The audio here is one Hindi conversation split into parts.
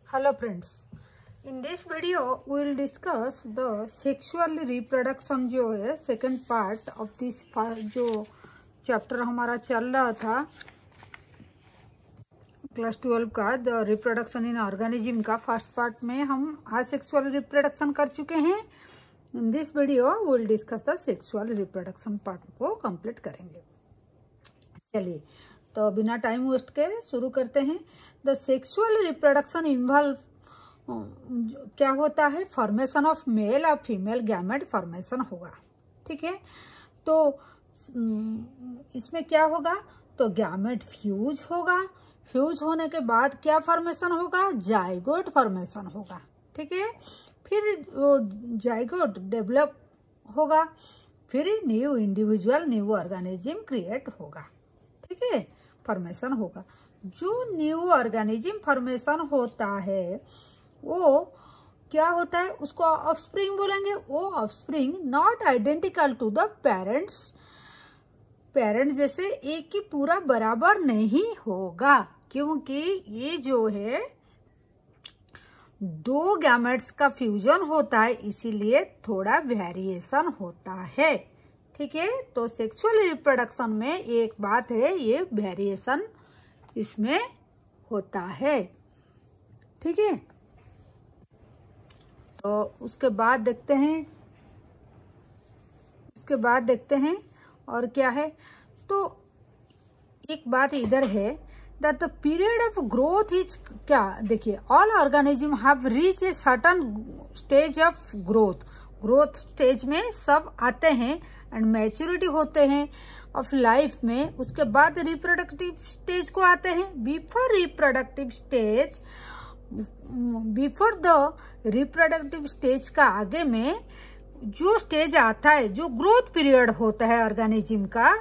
Hello friends, in this video we will discuss the sexual reproduction जो है second part of this जो chapter हमारा चल रहा था क्लास 12 का द रिप्रोडक्शन इन ऑर्गेनिज्म का फर्स्ट पार्ट में हम आज सेक्सुअल रिप्रोडक्शन कर चुके हैं। In this video we will discuss the sexual reproduction part को कंप्लीट करेंगे। चलिए तो बिना टाइम वेस्ट के शुरू करते हैं। द सेक्सुअल रिप्रोडक्शन इन्वॉल्व क्या होता है, फॉर्मेशन ऑफ मेल और फीमेल गैमेट फॉर्मेशन होगा। ठीक है, तो इसमें क्या होगा, तो गैमेट फ्यूज होगा। फ्यूज होने के बाद क्या फॉर्मेशन होगा, जाइगोट फॉर्मेशन होगा। ठीक है, फिर जाइगोट डेवलप होगा, फिर new individual new organism create होगा। ठीक है, फॉर्मेशन होगा। जो न्यू ऑर्गेनिज्म फॉर्मेशन होता है वो क्या होता है, उसको ऑफस्प्रिंग बोलेंगे। वो offspring not identical to the parents जैसे एक ही पूरा बराबर नहीं होगा, क्योंकि ये जो है दो गैमेट्स का फ्यूजन होता है, इसीलिए थोड़ा वेरिएशन होता है। ठीक है, तो सेक्सुअल रिप्रोडक्शन में एक बात है, ये वेरिएशन इसमें होता है। ठीक है, तो उसके बाद देखते हैं और क्या है। तो एक बात इधर है that the period of growth is क्या, देखिए all organism have reach a certain stage of growth stage में सब आते हैं एंड मैच्योरिटी होते हैं ऑफ लाइफ में। उसके बाद रिप्रोडक्टिव स्टेज को आते हैं। बिफोर द रिप्रोडक्टिव स्टेज का आगे में जो स्टेज आता है, जो ग्रोथ पीरियड होता है ऑर्गेनिज्म का,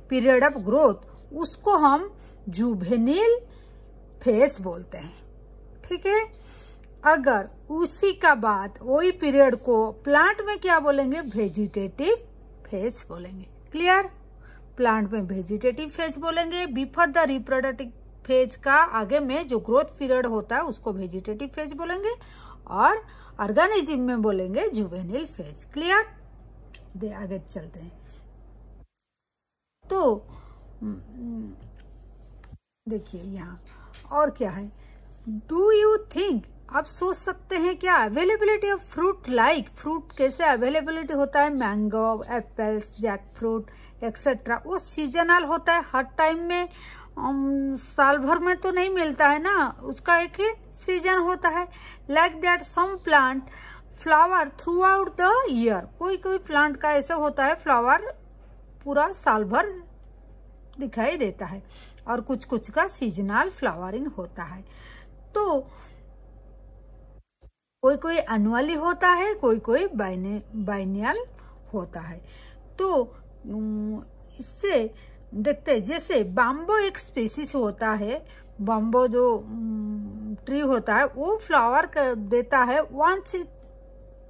पीरियड ऑफ ग्रोथ, उसको हम जुवेनिल फेज बोलते हैं। ठीक है, अगर उसी का बाद वही पीरियड को प्लांट में क्या बोलेंगे, वेजिटेटिव फेज बोलेंगे। क्लियर, प्लांट में वेजिटेटिव फेज बोलेंगे। बिफोर द रिप्रोडक्टिव फेज का आगे में जो ग्रोथ पीरियड होता है उसको वेजिटेटिव फेज बोलेंगे, और ऑर्गेनिज्म में बोलेंगे जुवेनिल फेज। क्लियर, आगे चलते हैं। तो देखिए यहाँ और क्या है, डू यू थिंक, आप सोच सकते हैं क्या, availability of fruit, like fruit कैसे अवेलेबिलिटी होता है, mango, apples, jackfruit etcetera, वो सीजनल होता है, हर टाइम में साल भर में तो नहीं मिलता है ना, उसका एक ही सीजन होता है। Like that some plant flower throughout the year, कोई प्लांट का ऐसा होता है फ्लावर पूरा साल भर दिखाई देता है, और कुछ का सीजनल फ्लावरिंग होता है। तो कोई एनुअली होता है, कोई बाइनियल होता है। तो इससे देखते हैं, जैसे बाम्बो एक स्पीसीज होता है, बाम्बो जो ट्री होता है वो फ्लावर देता है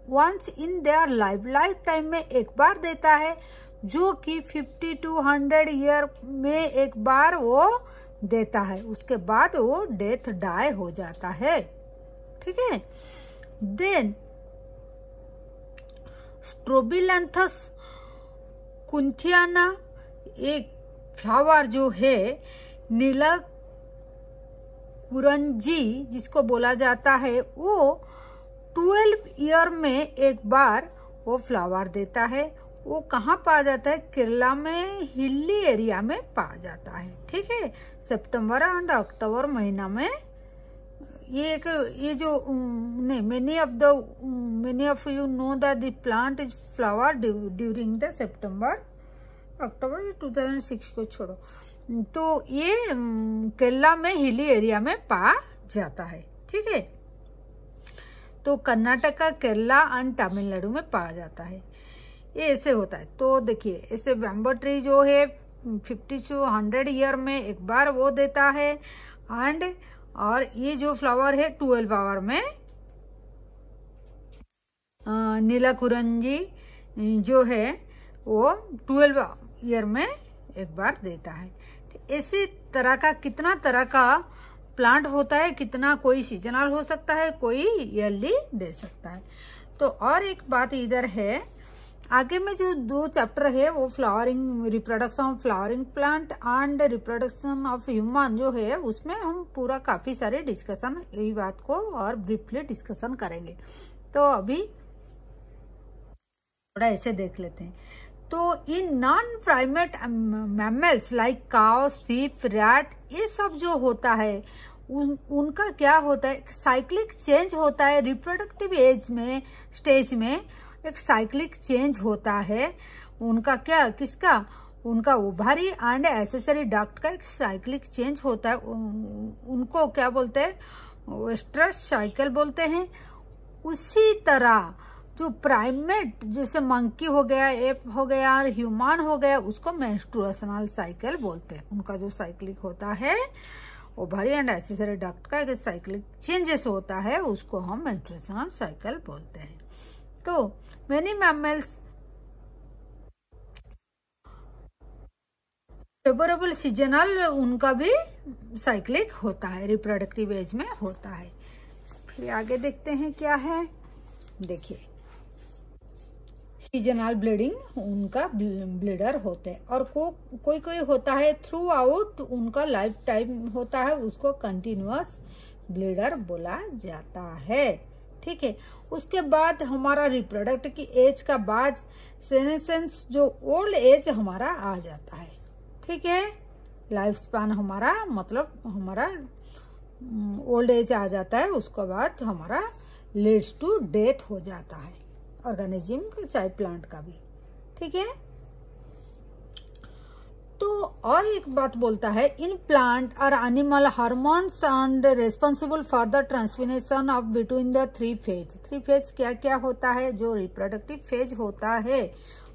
once in their lifetime में एक बार देता है, जो कि 50 to 100 ईयर में एक बार वो देता है। उसके बाद वो डेथ डाई हो जाता है। ठीक है, देन स्ट्रोबिलैंथस कुंथियाना एक फ्लावर जो है, नीला कुरंजी जिसको बोला जाता है, वो 12 ईयर में एक बार वो फ्लावर देता है। वो कहाँ पाया जाता है, केरला में हिली एरिया में पाया जाता है। ठीक है, सितंबर एंड अक्टूबर महीना में ये जो many of you know that the plant is flower during the September October, 2006 को छोड़ो, तो ये केरला में हिली एरिया में पाया जाता है। ठीक है, तो कर्नाटका, केरला एंड तमिलनाडु में पाया जाता है। ये ऐसे होता है। तो देखिए, ऐसे बैम्बो ट्री जो है 50 to 100 ईयर में एक बार वो देता है, और ये जो फ्लावर है 12 आवर में, नीला कुरंजी जो है वो 12 ईयर में एक बार देता है। इसी तरह का कितना तरह का प्लांट होता है कितना, कोई सीजनल हो सकता है, कोई ईयरली दे सकता है। तो और एक बात इधर है, आगे में जो 2 चैप्टर है वो flowering, reproduction of flowering plant and reproduction of human जो है, उसमें हम पूरा काफी सारे डिस्कशन यही बात को और ब्रीफली डिस्कशन करेंगे। तो अभी थोड़ा ऐसे देख लेते हैं। तो in non primate mammals like cow, sheep, rat, ये सब जो होता है उनका क्या होता है, साइक्लिक चेंज होता है रिप्रोडक्टिव एज में, स्टेज में एक साइक्लिक चेंज होता है उनका। क्या, किसका, उनका ओवरी एंड एक्सेसरी डक्ट का एक साइक्लिक चेंज होता है। उनको क्या बोलते हैं, एस्ट्रस साइकिल बोलते हैं। उसी तरह जो प्राइमेट जैसे मंकी हो गया, एप हो गया और ह्यूमन हो गया, उसको मेंस्ट्रुएशनल साइकिल बोलते हैं। उनका जो साइक्लिक होता है ओवरी एंड एक्सेसरी डक्ट का एक साइक्लिक चेंजेस होता है, उसको हम मेंस्ट्रुएशनल साइकिल बोलते हैं। तो मेनी मैमल्स फेवरेबल सीजनल, उनका भी साइक्लिक होता है, रिप्रोडक्टिव एज में होता है। फिर आगे देखते हैं क्या है। देखिए, सीजनल ब्लीडिंग, उनका ब्लीडर होते हैं। और कोई कोई होता है थ्रू आउट उनका लाइफ टाइम होता है, उसको कंटिन्यूअस ब्लीडर बोला जाता है। ठीक है। उसके बाद हमारा रिप्रोडक्ट की एज का बाद सेनेसेंस, जो ओल्ड एज हमारा आ जाता है। ठीक है, लाइफ स्पैन हमारा मतलब हमारा ओल्ड एज आ जाता है। उसके बाद हमारा लीड्स टू डेथ हो जाता है, ऑर्गेनिज्म का चाहे प्लांट का भी। ठीक है। तो और एक बात बोलता है, इन प्लांट और animal hormones and responsible for the transformation of between the 3 phase. 3 phase क्या क्या होता है, जो रिप्रोडक्टिव फेज होता है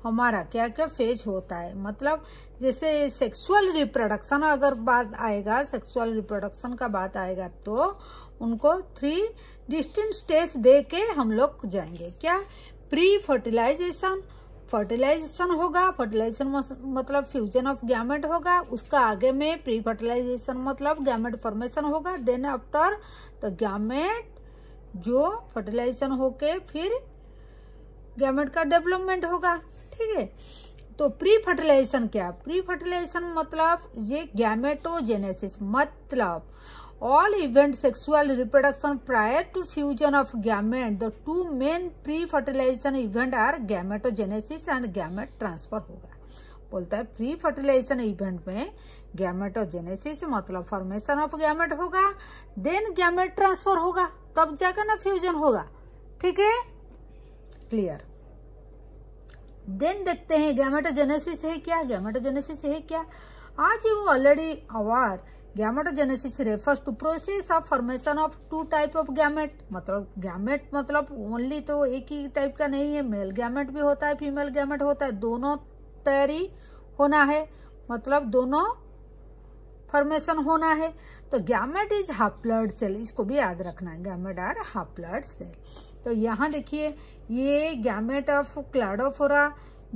हमारा, क्या क्या फेज होता है, मतलब जैसे सेक्सुअल रिप्रोडक्शन अगर बात आएगा, सेक्सुअल रिप्रोडक्शन का बात आएगा तो उनको 3 डिस्टिंक्ट स्टेज दे के हम लोग जाएंगे। क्या, प्री फर्टिलाइजेशन, फर्टिलाइजेशन होगा, फर्टिलाइजेशन मतलब फ्यूजन ऑफ गैमेट होगा, उसका आगे में प्री फर्टिलाइजेशन मतलब गैमेट फॉर्मेशन होगा। देन आफ्टर तो गैमेट जो फर्टिलाइजेशन होके फिर गैमेट का डेवलपमेंट होगा। ठीक है। तो प्री फर्टिलाइजेशन क्या, प्री फर्टिलाइजेशन मतलब ये गैमेटोजेनेसिस, मतलब all event sexual reproduction prior to fusion of gamete. The 2 main pre-fertilization event are gametogenesis and gamete transfer होगा। बोलता है प्री फर्टिलाइजेशन इवेंट में गैमेटोजेनेसिस मतलब फॉर्मेशन ऑफ गैमेट होगा, देन गैमेट ट्रांसफर होगा, तब जाकर ना फ्यूजन होगा। ठीक है, क्लियर। देन देखते हैं गैमेटोजेनेसिस है क्या, गैमेटोजेनेसिस है क्या, आज वो already अवार। Gametogenesis refers to process of formation of 2 type of gamete। मतलब गैमेट मतलब ओनली तो एक ही टाइप का नहीं है, मेल गैमेट भी होता है, फीमेल गैमेट होता है, दोनों तैयारी होना है, मतलब दोनों फॉर्मेशन होना है। तो गैमेट इज हाफ-ब्लड सेल, इसको भी याद रखना है, गैमेट आर हाफ-ब्लड सेल। तो यहाँ देखिए ये गैमेट ऑफ क्लाडोफोरा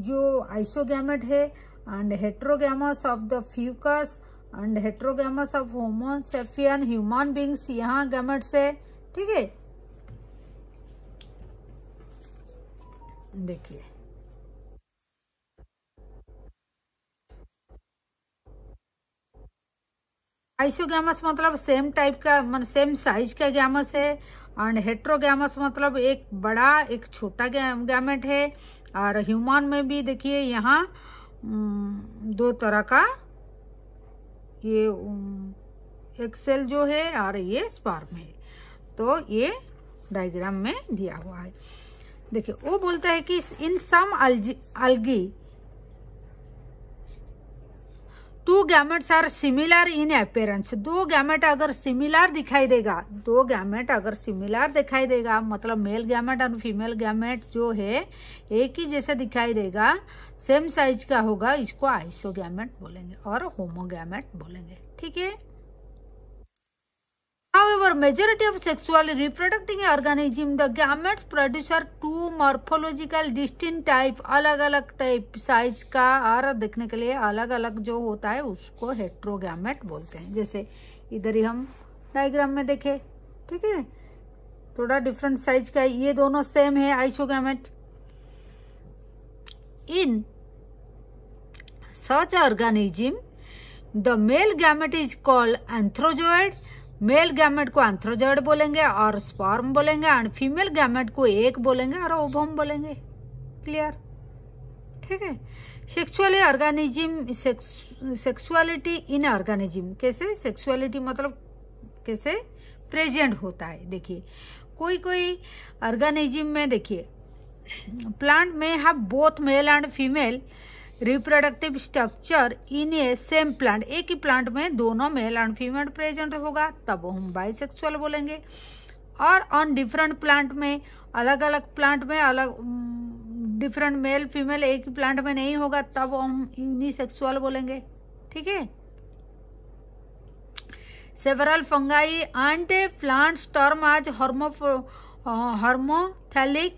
जो आइसोगैमेट है, and heterogamous of the Fucus and heterogamous of Homo sapien human beings, यहाँ गैमेट्स है। ठीक है, देखिए आइसोगैमस मतलब सेम टाइप का, मतलब सेम साइज का गैमस है, एंड हेटेरोगैमस मतलब एक बड़ा एक छोटा गैमेट है। और ह्यूमन में भी देखिए यहाँ 2 तरह का, ये एक सेल जो है और ये स्पर्म है। तो ये डायग्राम में दिया हुआ है। देखिए वो बोलता है कि in some algae 2 gametes are similar in appearance. 2 gamete अगर सिमिलर दिखाई देगा, 2 गैमेट अगर सिमिलर दिखाई देगा मतलब मेल गैमेट और फीमेल गैमेट जो है एक ही जैसा दिखाई देगा, सेम साइज का होगा, इसको आइसोगैमेट बोलेंगे और होमोगैमेट बोलेंगे। ठीक है। However, majority of sexually reproducing organism, the gametes produce 2 morphological distinct type, अलग अलग टाइप साइज का और देखने के लिए अलग अलग जो होता है उसको हेटेरोगैमेट बोलते हैं। जैसे इधर ही हम डायग्राम में देखे, ठीक है, थोड़ा डिफरेंट साइज का है, ये दोनों सेम है isogamete. In such organism the male gamete is called antherozoid, male gamete को एंथ्रोजोइड बोलेंगे और स्पर्म बोलेंगे, एंड फीमेल गैमेट को एक बोलेंगे और ओवम बोलेंगे। क्लियर, ठीक है। सेक्सुअली ऑर्गेनिज्म, सेक्सुअलिटी इन ऑर्गेनिज्म, कैसे सेक्सुअलिटी मतलब कैसे प्रेजेंट होता है। देखिए कोई कोई ऑर्गेनिज्म में देखिए प्लांट में have both male and female reproductive structure in A same plant, एक ही प्लांट में दोनों मेल एंड फीमेल प्रेजेंट होगा तब हम बाइसेक्सुअल बोलेंगे। और ऑन डिफरेंट प्लांट में, अलग अलग प्लांट में अलग डिफरेंट मेल फीमेल एक ही प्लांट में नहीं होगा तब हम यूनिसेक्सुअल बोलेंगे, ठीक है। Several fungi and plants term as homothallic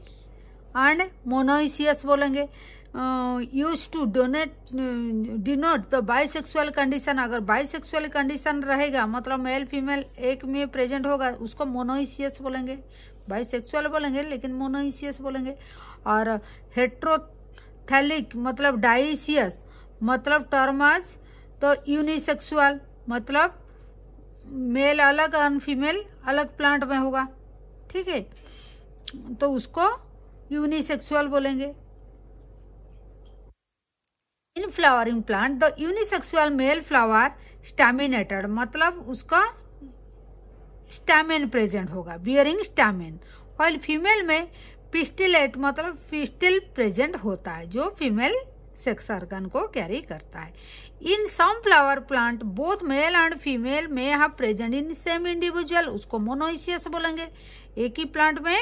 and monoecious बोलेंगे। Use to denote the bisexual condition, अगर बाइसेक्सुअल कंडीशन रहेगा मतलब मेल फीमेल एक में प्रेजेंट होगा उसको मोनोइसियस बोलेंगे, बाइसेक्सुअल बोलेंगे लेकिन मोनोइसियस बोलेंगे। और हेट्रोथैलिक मतलब डाइसियस मतलब टर्म आज तो यूनिसेक्सुअल मतलब मेल अलग और फीमेल अलग प्लांट में होगा, ठीक है, तो उसको यूनिसेक्सुअल बोलेंगे। In flowering plant the unisexual male flower staminated मतलब उसका स्टैमेन प्रेजेंट होगा, बियरिंग स्टैमेन, व्हाइल फीमेल में पिस्टिलेट मतलब पिस्टिल प्रेजेंट होता है जो फीमेल सेक्स ऑर्गन को कैरी करता है। In some flower plant both male and female में have present in same individual, उसको मोनोइसियस बोलेंगे, एक ही प्लांट में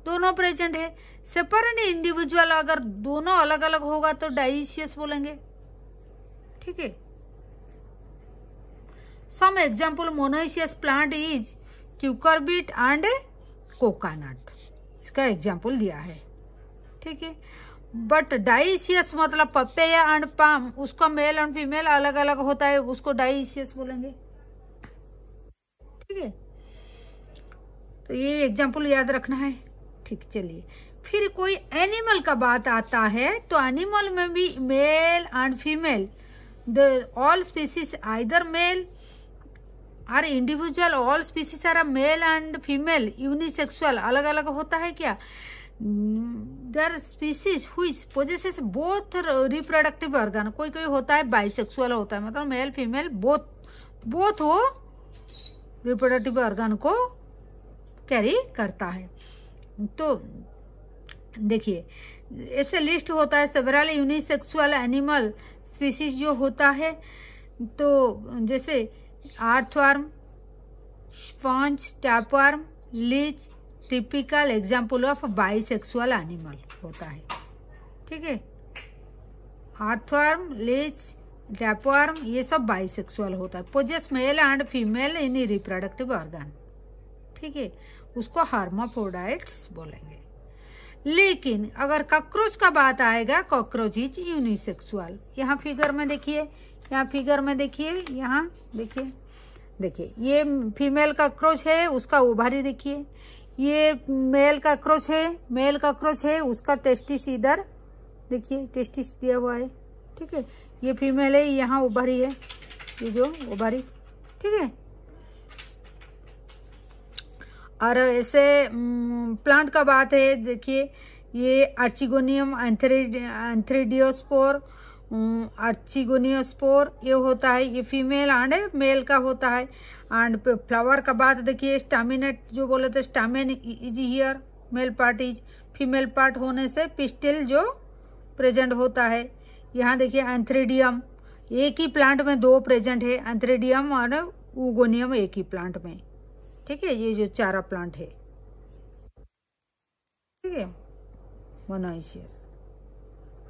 दोनों प्रेजेंट है। सेपरेट इंडिविजुअल अगर दोनों अलग अलग होगा तो डाइसियस बोलेंगे, ठीक है। Some example monoecious plant is cucurbit and coconut, इसका एग्जाम्पल दिया है, ठीक है। बट डाइसियस मतलब पपेया एंड पाम, उसका मेल एंड फीमेल अलग अलग होता है, उसको डाइसियस बोलेंगे, ठीक है। तो ये एग्जाम्पल याद रखना है, ठीक। चलिए फिर कोई एनिमल का बात आता है तो एनिमल में भी male and female the all species either male or individual, all species are male and female unisexual, अलग अलग होता है क्या। There species which possesses both reproductive organ, कोई कोई होता है बाइसेक्सुअल होता है मतलब मेल फीमेल बोथ वो रिप्रोडक्टिव ऑर्गन को कैरी करता है। तो देखिए ऐसे लिस्ट होता है सेवरल यूनिसेक्सुअल एनिमल स्पीसीज जो होता है, तो जैसे earthworm, sponge, tapeworm, leech typical example of bisexual animal होता है, ठीक है। अर्थवर्म, लीच, टैपवर्म ये सब बाइसेक्सुअल होता है, possess male and female in reproductive organ, ठीक है, उसको हार्माफ्रोडाइट्स बोलेंगे। लेकिन अगर कॉकरोच का बात आएगा, कॉकरोच इज यूनिसेक्सुअल। यहाँ फिगर में देखिए, यहाँ फिगर में देखिए, यहाँ देखिए, देखिए ये फीमेल कॉकरोच है, उसका ओवरी देखिए, ये मेल कॉकरोच है, मेल कॉकरोच है, उसका टेस्टिस इधर देखिए, टेस्टिस दिया हुआ है, ठीक है। ये फीमेल है, यहाँ ओवरी है, ये जो ओवरी, ठीक है। और ऐसे प्लांट का बात है, देखिए ये आर्चिगोनियम एंथ्रीडियोस्पोर, आर्चिगोनियोस्पोर ये होता है, ये फीमेल एंड मेल का होता है। एंड फ्लावर का बात देखिए, स्टैमिनेट जो बोले थे, stamen is here, male part is, female part होने से पिस्टिल जो प्रेजेंट होता है। यहाँ देखिए एंथ्रीडियम, एक ही प्लांट में दो प्रेजेंट है, एंथ्रीडियम और ऊगोनियम एक ही प्लांट में, ठीक है, ये जो चारा प्लांट है, ठीक है, मोनोइसियस।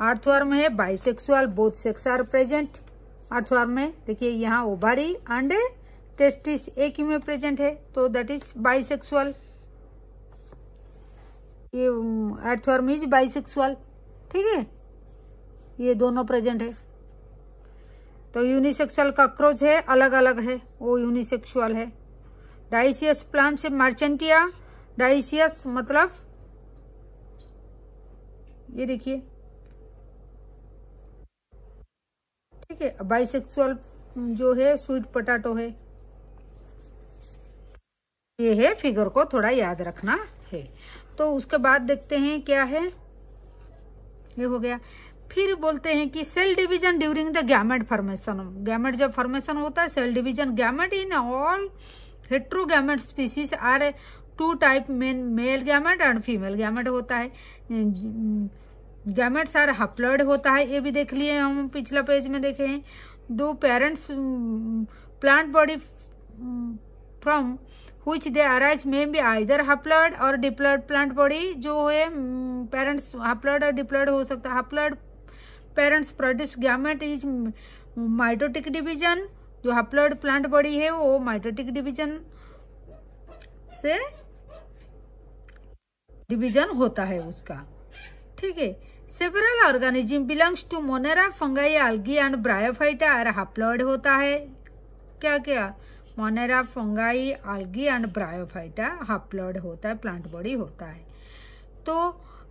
अर्थवर्म है bisexual, both sex are present. Earthworm में देखिए यहाँ ओवरी एंड टेस्टिस एक ही में प्रेजेंट है, तो दैट इज बाइसेक्सुअल, ये अर्थवर्म इज बाइसेक्सुअल, ठीक है, ये दोनों प्रेजेंट है। तो यूनिसेक्सुअल कॉकरोच है, अलग अलग है, वो यूनिसेक्सुअल है। डाइसियस प्लांट मार्चेंटिया, डाइसियस मतलब ये देखिए, ठीक है। बाइसेक्सुअल जो है स्वीट पोटैटो है, ये है, फिगर को थोड़ा याद रखना है। तो उसके बाद देखते हैं क्या है, ये हो गया। फिर बोलते हैं कि cell division during the gamete formation. Gamete जब फॉर्मेशन होता है, cell division, gamete in all heterogamete species are two type, male gamete and female gamete होता है। गैमेट्स आर हप्लॉइड होता है, ये भी देख लिए हम पिछला पेज में देखे हैं। दो parents plant body from which they arise may be either haploid or diploid plant body, जो है पेरेंट्स haploid और diploid हो सकता है। haploid parents produce gamete is mitotic division, जो haploid प्लांट बॉडी है वो माइटोटिक डिवीजन से डिवीजन होता है उसका, ठीक है। Several organism belongs to Monera, fungi, algae and bryophyta are haploid होता है। क्या क्या, Monera, fungi, algae and bryophyta haploid होता है, प्लांट बॉडी होता है। तो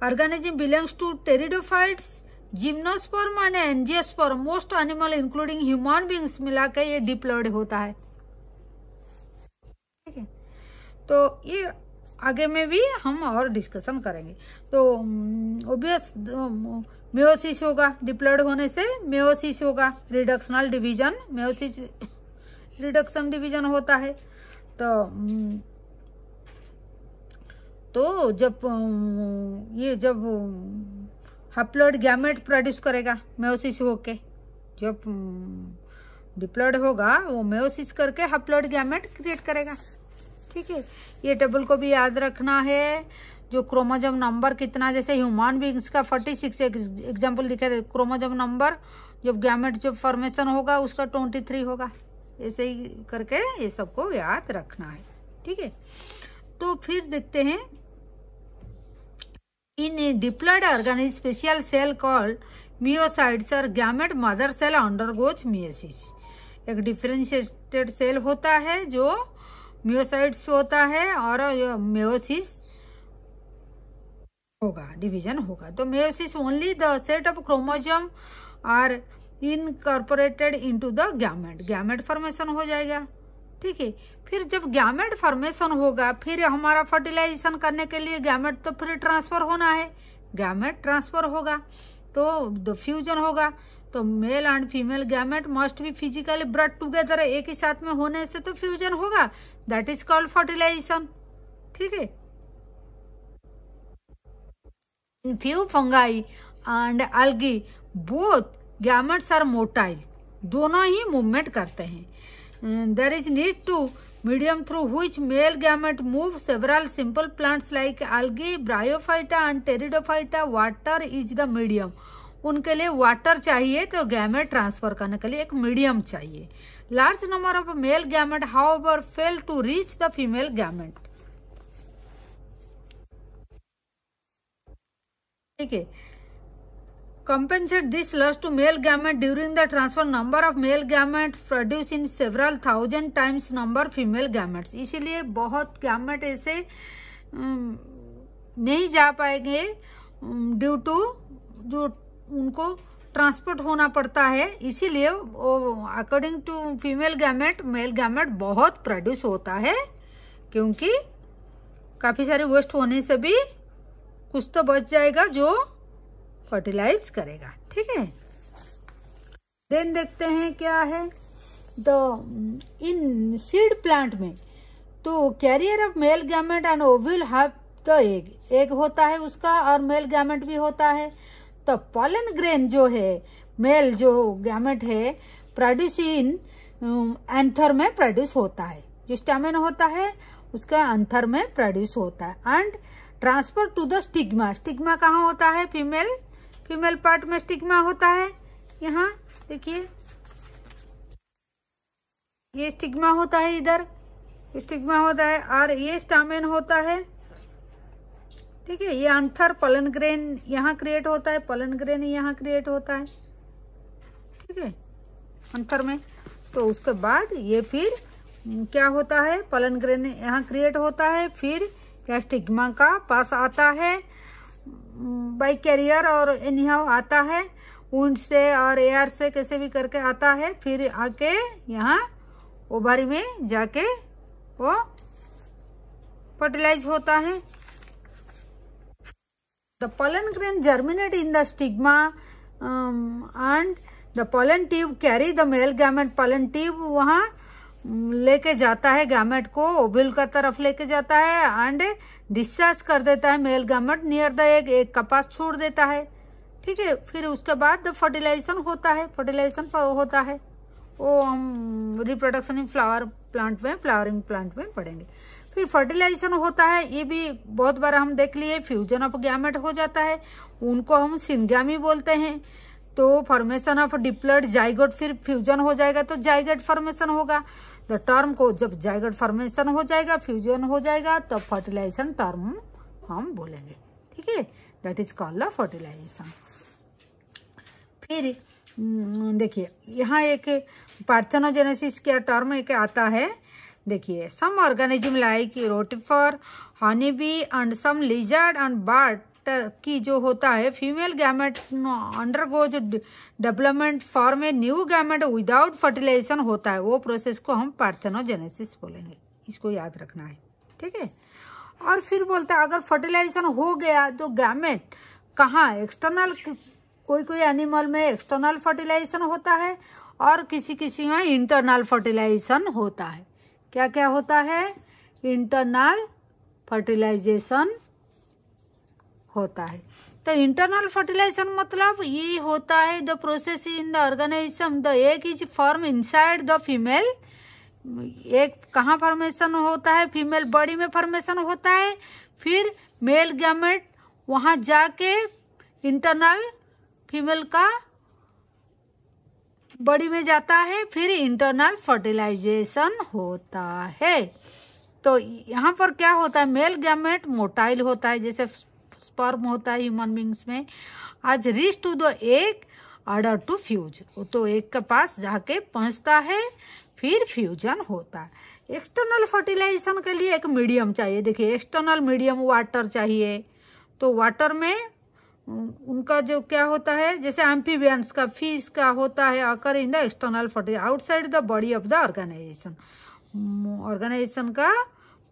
organism belongs to pteridophytes, gymnosperm and angiosperm, most animal including human beings मिला के ये डिप्लॉइड होता है, ठीक है। तो ये आगे में भी हम और डिस्कशन करेंगे। तो ऑब्वियस मेयोसिस होगा, डिप्लॉइड होने से मेयोसिस होगा, reductional division, meiosis reduction division होता है। तो जब हप्लॉइड गैमेट प्रोड्यूस करेगा मेयोसिस होके, जब डिप्लॉइड होगा वो मेयोसिस करके हप्लॉइड गैमेट क्रिएट करेगा, ठीक है। ये टेबल को भी याद रखना है। जो क्रोमोसोम नंबर कितना, जैसे ह्यूमन बींग्स का 46 एग्जाम्पल दिखा रहे, क्रोमोसोम नंबर जब गैमेट जब फॉर्मेशन होगा उसका 23 होगा, ऐसे ही करके ये सबको याद रखना है, ठीक है। तो फिर देखते हैं, in diploid organism special cell called meiocytes और gamete mother cell undergoes meiosis. एक डिफरेंशिएटेड सेल होता है जो मियोसाइट्स होता है और मियोसिस होगा, डिवीजन होगा। तो meiosis only the set of chromosome are incorporated into the gamete, gamete formation हो जाएगा, ठीक है। फिर जब गैमेट फॉर्मेशन होगा, फिर हमारा फर्टिलाइजेशन करने के लिए गैमेट तो फिर ट्रांसफर होना है, गैमेट ट्रांसफर होगा तो फ्यूजन होगा। तो mail and female gamete must be physically brought together, एक ही साथ में होने से तो फ्यूजन होगा, दैट इज कॉल्ड फर्टिलाइजेशन, ठीक है। In few fungi and algae both gametes are motile, दोनों ही मूवमेंट करते हैं। There is need to medium through which male gamete move several simple plants like algae, bryophyta and pteridophyta. Water is the medium, उनके लिए वाटर चाहिए, तो गैमेट ट्रांसफर करने के लिए एक मीडियम चाहिए। Large number of male gamete however fail to reach the female gamete, ठीक है। compensate this loss to male gamete during the transfer, number of male gamete produce in several thousand times number female gametes। इसीलिए बहुत गैमेट ऐसे नहीं जा पाएंगे ड्यू टू जो उनको ट्रांसपोर्ट होना पड़ता है, इसीलिए according to female gamete male gamete बहुत प्रोड्यूस होता है, क्योंकि काफी सारे वेस्ट होने से भी कुछ तो बच जाएगा जो फर्टिलाइज करेगा, ठीक है। देन देखते हैं क्या है, इन सीड प्लांट में तो carrier of male gamete and ovule have the egg, egg होता है उसका और मेल गैमेट भी होता है। तो पॉलन ग्रेन जो है मेल जो गैमेट है प्रोड्यूस इन एंथर में प्रोड्यूस होता है, जो स्टैमेन होता है उसका एंथर में प्रोड्यूस होता है। And transfer to the stigma, stigma कहाँ होता है, फीमेल पार्ट में स्टिग्मा होता है, यहाँ देखिए ये स्टिग्मा होता है, इधर स्टिग्मा होता है और ये स्टामेन होता है, ठीक है। ये एंथर पॉलन ग्रेन यहाँ क्रिएट होता है, पॉलन ग्रेन यहाँ क्रिएट होता है, ठीक है, एंथर में। तो उसके बाद ये फिर क्या होता है, पॉलन ग्रेन यहाँ क्रिएट होता है, फिर क्या स्टिग्मा का पास आता है बाई कैरियर और एनीहाउ आता है, वुंड से और एयर से कैसे भी करके आता है, फिर आके यहाँ ओवरी में जाके वो फर्टिलाइज होता है। The pollen grain germinate in the stigma and the pollen tube carry the male gamete। pollen tube वहाँ लेके जाता है गैमेट को, ओव्यूल का तरफ लेके जाता है एंड डिस्चार्ज कर देता है male gamete near the egg, एक का पास छोड़ देता है। ठीक है, फिर उसके बाद फर्टिलाइजेशन होता है, फर्टिलाइजेशन होता है वो हम रिप्रोडक्शन इन फ्लावर प्लांट में, फ्लावरिंग प्लांट में पढ़ेंगे। फिर फर्टिलाइजेशन होता है, ये भी बहुत बार हम देख लिए, फ्यूजन ऑफ गैमेट हो जाता है, उनको हम सिनगामी बोलते हैं। तो फॉर्मेशन ऑफ डिप्लॉइड जाइगोट, फिर फ्यूजन हो जाएगा तो जाइगोट फॉर्मेशन होगा। द टर्म को जब जाइगोट फॉर्मेशन हो जाएगा, फ्यूजन हो जाएगा, तब फर्टिलाइजेशन टर्म हम बोलेंगे। ठीक है, that is called the fertilization. फिर देखिए यहाँ एक पार्थेनोजेनेसिस का टर्म एक आता है। देखिए, some organism like rotifer, honey bee and some lizard and bird की जो होता है female gamete undergoes development form a new gamete without fertilization होता है, वो प्रोसेस को हम पार्थेनोजेनेसिस बोलेंगे, इसको याद रखना है। ठीक है, और फिर बोलता है अगर फर्टिलाइजेशन हो गया तो गैमेट कहाँ, एक्सटर्नल, कोई एनिमल में एक्सटर्नल फर्टिलाइजेशन होता है और किसी में इंटरनल फर्टिलाइजेशन होता है। क्या क्या होता है, इंटरनल फर्टिलाइजेशन होता है। तो इंटरनल फर्टिलाइजेशन मतलब ये होता है the process in the organism, the egg is form inside the female. एक कहाँ फॉर्मेशन होता है, फीमेल बॉडी में फॉर्मेशन होता है, फिर मेल गैमेट वहां जाके इंटरनल फीमेल का बॉडी में जाता है, फिर इंटरनल फर्टिलाइजेशन होता है। तो यहाँ पर क्या होता है, मेल गैमेट मोटाइल होता है, जैसे स्पर्म होता है ह्यूमन बींग्स में, आज reach to the egg order to fuse, तो एग के पास जाके पहुंचता है, फिर फ्यूजन होता है। एक्सटर्नल फर्टिलाइजेशन के लिए एक मीडियम चाहिए। देखिए, एक्सटर्नल मीडियम वाटर चाहिए, तो वाटर में उनका जो क्या होता है, जैसे एम्फीबियंस का, फिश का होता है, occur in the external fertilization outside the body of the organization, organization का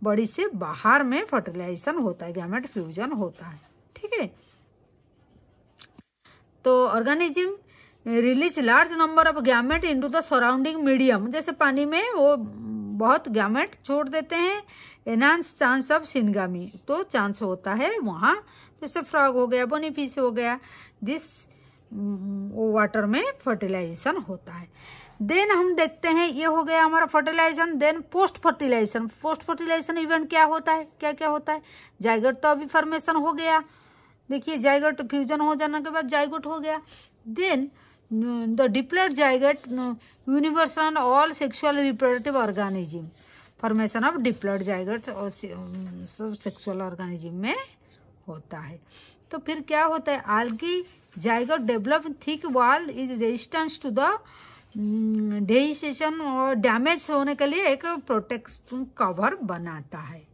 बॉडी से बाहर में फर्टिलाइजेशन होता है, गैमेट फ्यूजन होता है। ठीक है, तो organism release large number of gamete into the surrounding medium, जैसे पानी में वो बहुत गैमेट छोड़ देते हैं, एनहांस चांस ऑफ सिनगामी, तो चांस होता है वहां, जैसे फ्रॉग हो गया, बोनीफिश हो गया, दिस वाटर में फर्टिलाइजेशन होता है। देन हम देखते हैं, ये हो गया हमारा fertilization. Then post fertilization, post fertilization event क्या होता है, क्या क्या होता है, जाइगोट तो अभी फॉर्मेशन हो गया, देखिए जाइगोट फ्यूजन हो जाने के बाद जाइगोट हो गया। Then the diploid zygote universal and all sexual reproductive organism, formation of diploid zygote और सब सेक्सुअल ऑर्गेनिज्म में होता है। तो फिर क्या होता है, algae zygote develop thick wall is resistance to the desiccation और डैमेज होने के लिए एक प्रोटेक्शन कवर बनाता है,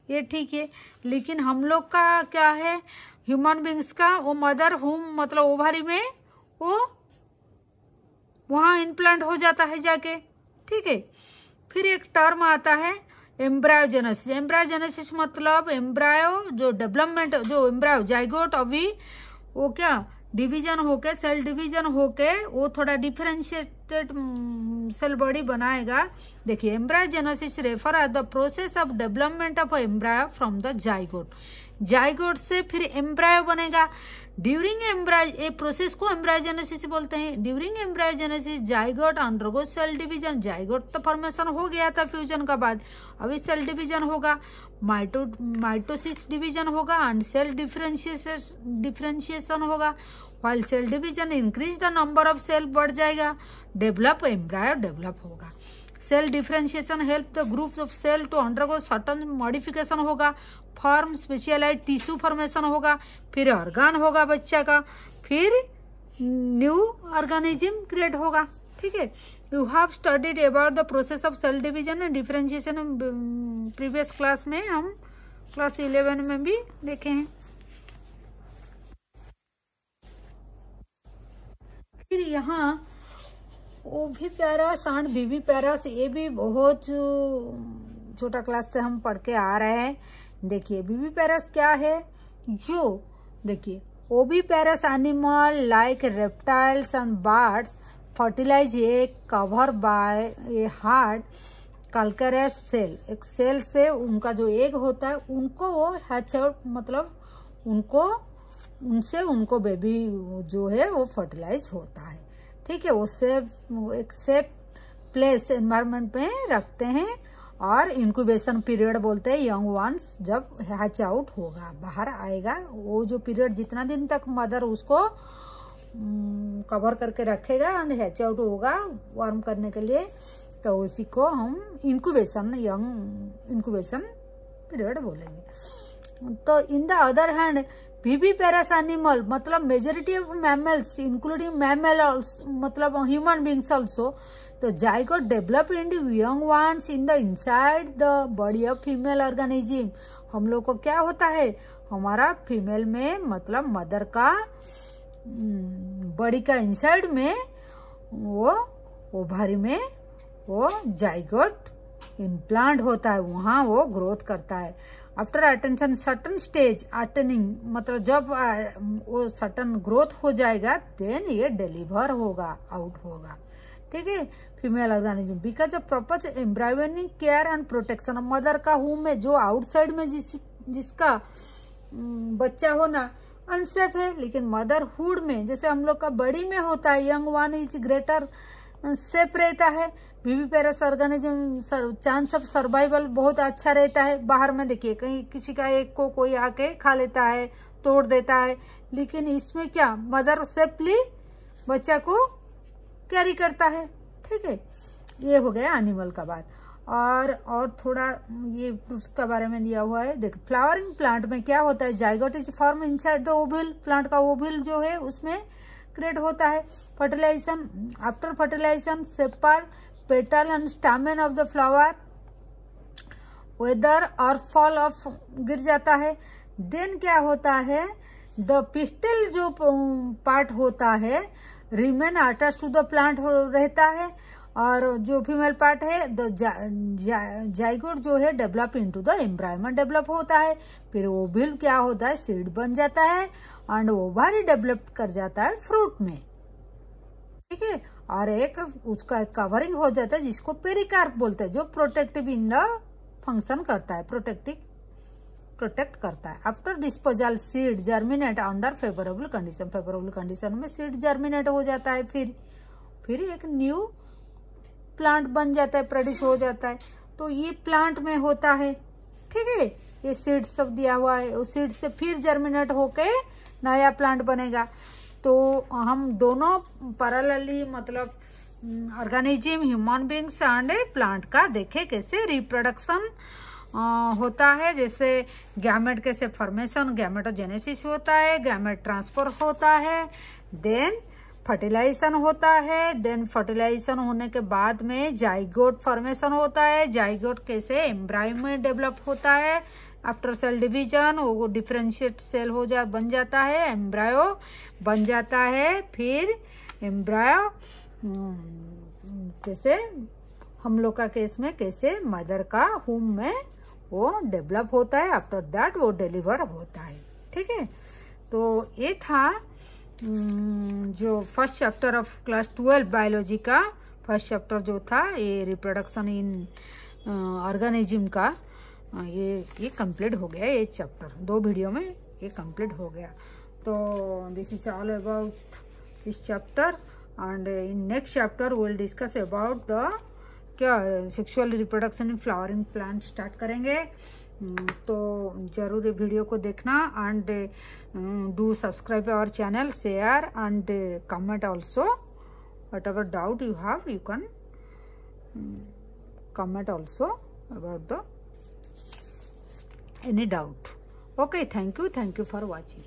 ये ठीक है। लेकिन हम लोग का क्या है, ह्यूमन बींग्स का, वो मदर होम मतलब ओवरी में वो वहाँ इम्प्लांट हो जाता है जाके। ठीक है, फिर एक टर्म आता है एम्ब्रायोजेनेसिस। एम्ब्रायोजेनेसिस मतलब एम्ब्रायो जो डेवलपमेंट, जो एम्ब्रायो जाइगोट अभी वो क्या डिवीजन होके, सेल डिवीजन होके वो थोड़ा डिफरेंशिएटेड सेल बॉडी बनाएगा। देखिए, embryogenesis refer at the process of development of embryo from the zygote, zygote से फिर एम्ब्रायो बनेगा। ड्यूरिंग एम्ब्रायो, ये प्रोसेस को एम्ब्रायोजेनेसिस बोलते हैं। During embryogenesis zygote undergo cell division, zygote तो फॉर्मेशन हो गया था फ्यूजन का बाद, अभी सेल डिवीजन होगा, माइटोसिस डिवीजन होगा एंड सेल डिफरेंशिएशन होगा। While cell division increase the number of cell बढ़ जाएगा, डेवलप एम्ब्रायो डेवलप होगा। Cell differentiation help the group of cell to undergo certain modification होगा, फॉर्म स्पेशलाइज्ड टिश्यू फॉर्मेशन होगा, फिर ऑर्गन होगा बच्चा का, फिर न्यू ऑर्गेनिज्म क्रिएट होगा। ठीक ठीक है। You have studied about the process of cell division and differentiation previous class में, हम क्लास 11 में भी देखे हैं। फिर यहाँ ओ भी पैरास एंड बी भी पैरास, ये भी बहुत छोटा क्लास से हम पढ़ के आ रहे हैं। देखिए बी भी पैरास क्या है, जो देखिए oviparous animal like reptiles and birds fertilize egg cover by a hard calcareous shell. एक सेल से उनका जो एग होता है उनको वो हैच आउट, मतलब उनको बेबी जो है वो फर्टिलाइज होता है, ठीक है। वो एक सेफ प्लेस एनवायरमेंट में रखते हैं और इंक्यूबेशन पीरियड बोलते हैं यंग वंस, जब हैच आउट होगा बाहर आएगा, वो जो पीरियड जितना दिन तक मदर उसको कवर करके रखेगा एंड हैच आउट होगा वार्म करने के लिए, तो उसी को हम यंग इंक्यूबेशन पीरियड बोलेंगे। तो in the other hand viviparous animal मतलब majority of mammals including mammal मतलब ह्यूमन बींग्स ऑल्सो, तो zygote develop into young ones in the inside the body of female organism. हम लोग को क्या होता है, हमारा फीमेल में मतलब मदर का बॉडी का इनसाइड में वो ओवरी में वो जाइगोट इम्प्लांट होता है, वहां वो ग्रोथ करता है। After attention certain stage attaining मतलब जब वो सर्टन ग्रोथ हो जाएगा देन ये डिलीवर होगा, आउट होगा, ठीक है। Female organism because of proper embryonic care and protection. Mother का होम में जो आउटसाइड में जिसका बच्चा होना अनसेफ है, लेकिन मदरहुड में जैसे हम लोग का बड़ी में होता है young one is greater safe रहता है। Viviparous organism chance of survival बहुत अच्छा रहता है। बाहर में देखिए कहीं किसी का एक को कोई आके खा लेता है, तोड़ देता है, लेकिन इसमें क्या मदर सेफली बच्चा को कैरी करता है, ठीक है। ये हो गया एनिमल का बात। और थोड़ा ये उसका बारे में दिया हुआ है। देखो फ्लावरिंग प्लांट में क्या होता है, zygote is form inside the ovule, plant का ओविल जो है उसमें क्रिएट होता है। Fertilization after fertilization sepal petal and stamen of the flower wither और फॉल ऑफ गिर जाता है। देन क्या होता है, द पिस्टल जो पार्ट होता है remain attach to the plant रहता है, और जो फीमेल पार्ट है द जाइगोट जो है develop into the embryo develop होता है। फिर ओविल क्या होता है, सीड बन जाता है एंड ओवरी डेवलप कर जाता है फ्रूट में, ठीक है। और एक उसका कवरिंग हो जाता है जिसको पेरिकार्प बोलते हैं, जो प्रोटेक्टिव इन द फंक्शन करता है, प्रोटेक्ट करता है। After disposal seed germinate under favourable condition, favourable condition में सीड जर्मिनेट हो जाता है, फिर एक न्यू प्लांट बन जाता है, प्रोड्यूस हो जाता है। तो ये प्लांट में होता है, ठीक है। ये सीड सब दिया हुआ है, उस सीड से फिर जर्मिनेट होके नया प्लांट बनेगा। तो हम दोनों पैरेलली मतलब organism human beings and plant का देखे कैसे रिप्रोडक्शन होता है। जैसे गैमेट कैसे फॉर्मेशन गैमेटोजेनेसिस होता है, गैमेट ट्रांसफर होता है, देन फर्टिलाइजेशन होता है, देन फर्टिलाइजेशन होने के बाद में जाइगोट फॉर्मेशन होता है, जाइगोट कैसे एम्ब्रायो में डेवलप होता है। आफ्टर सेल डिवीजन वो डिफरेंशिएट सेल बन जाता है, एम्ब्रायो बन जाता है। फिर एम्ब्रायो कैसे हम लोग का केस में कैसे मदर का होम में वो डेवलप होता है, आफ्टर दैट वो डिलीवर होता है, ठीक है। तो ये था जो first chapter of class 12 biology का फर्स्ट चैप्टर जो था, ये रिप्रोडक्शन इन ऑर्गेनिज्म का ये कंप्लीट हो गया। ये चैप्टर 2 वीडियो में ये कंप्लीट हो गया। तो this is all about this chapter and in next chapter we will discuss about the क्या sexual reproduction in flowering plant start करेंगे। तो जरूर वीडियो को देखना and do subscribe our channel, share and comment also. whatever doubt you have you can comment also about the any doubt. Okay, thank you for watching.